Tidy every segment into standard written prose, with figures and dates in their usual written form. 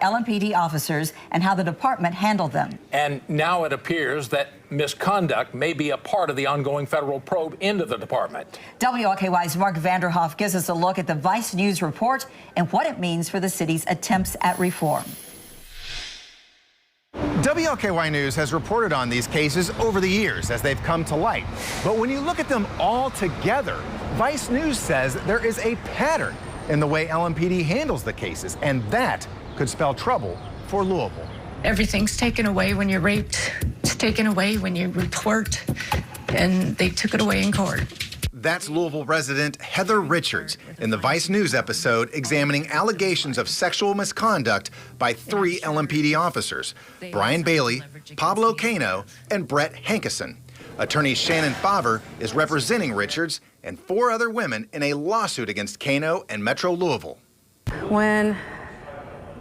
LMPD officers and how the department handled them. And now it appears that misconduct may be a part of the ongoing federal probe into the department. WLKY's Mark Vanderhoff gives us a look at the Vice News report and what it means for the city's attempts at reform. WLKY News has reported on these cases over the years as they've come to light. But when you look at them all together, Vice News says there is a pattern in the way LMPD handles the cases, and that could spell trouble for Louisville. Everything's taken away when you're raped. It's taken away when you report, and they took it away in court. That's Louisville resident Heather Richards in the Vice News episode examining allegations of sexual misconduct by 3 LMPD officers, Brian Bailey, Pablo Cano, and Brett Hankison. Attorney Shannon Favre is representing Richards and 4 other women in a lawsuit against Cano and Metro Louisville. When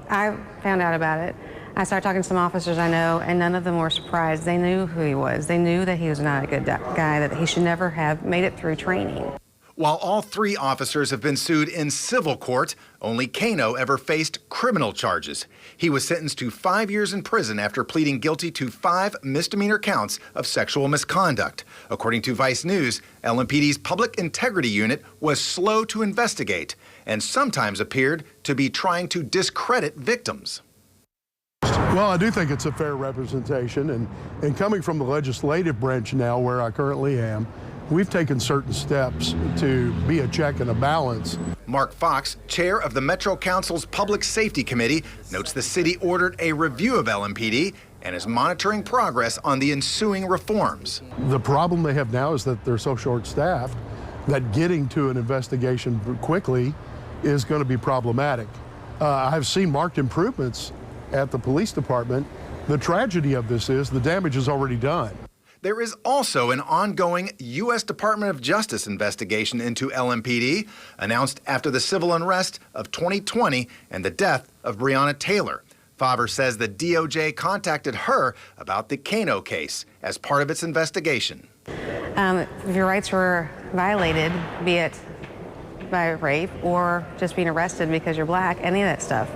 I found out about it, I started talking to some officers I know, and none of them were surprised. They knew who he was. They knew that he was not a good guy, that he should never have made it through training. While all 3 officers have been sued in civil court, only Cano ever faced criminal charges. He was sentenced to 5 years in prison after pleading guilty to 5 misdemeanor counts of sexual misconduct. According to Vice News, LMPD's Public Integrity Unit was slow to investigate and sometimes appeared to be trying to discredit victims. Well, I do think it's a fair representation, and coming from the legislative branch now, where I currently am, we've taken certain steps to be a check and a balance. Mark Fox, chair of the Metro Council's Public Safety Committee, notes the city ordered a review of LMPD and is monitoring progress on the ensuing reforms. The problem they have now is that they're so short-staffed that getting to an investigation quickly is going to be problematic. I've seen marked improvements at the police department. The tragedy of this is the damage is already done. There is also an ongoing U.S. Department of Justice investigation into LMPD, announced after the civil unrest of 2020 and the death of Breonna Taylor. Favre says the DOJ contacted her about the Cano case as part of its investigation. If your rights were violated, be it by rape or just being arrested because you're black, any of that stuff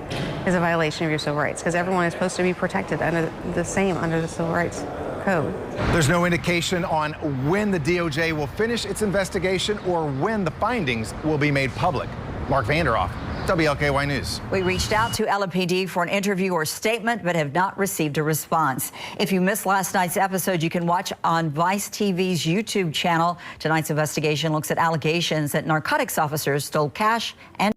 is a violation of your civil rights, because everyone is supposed to be protected under the Civil Rights Code. There's no indication on when the DOJ will finish its investigation or when the findings will be made public. Mark Vanderhoff, WLKY News. We reached out to LMPD for an interview or statement, but have not received a response. If you missed last night's episode, you can watch on Vice TV's YouTube channel. Tonight's investigation looks at allegations that narcotics officers stole cash and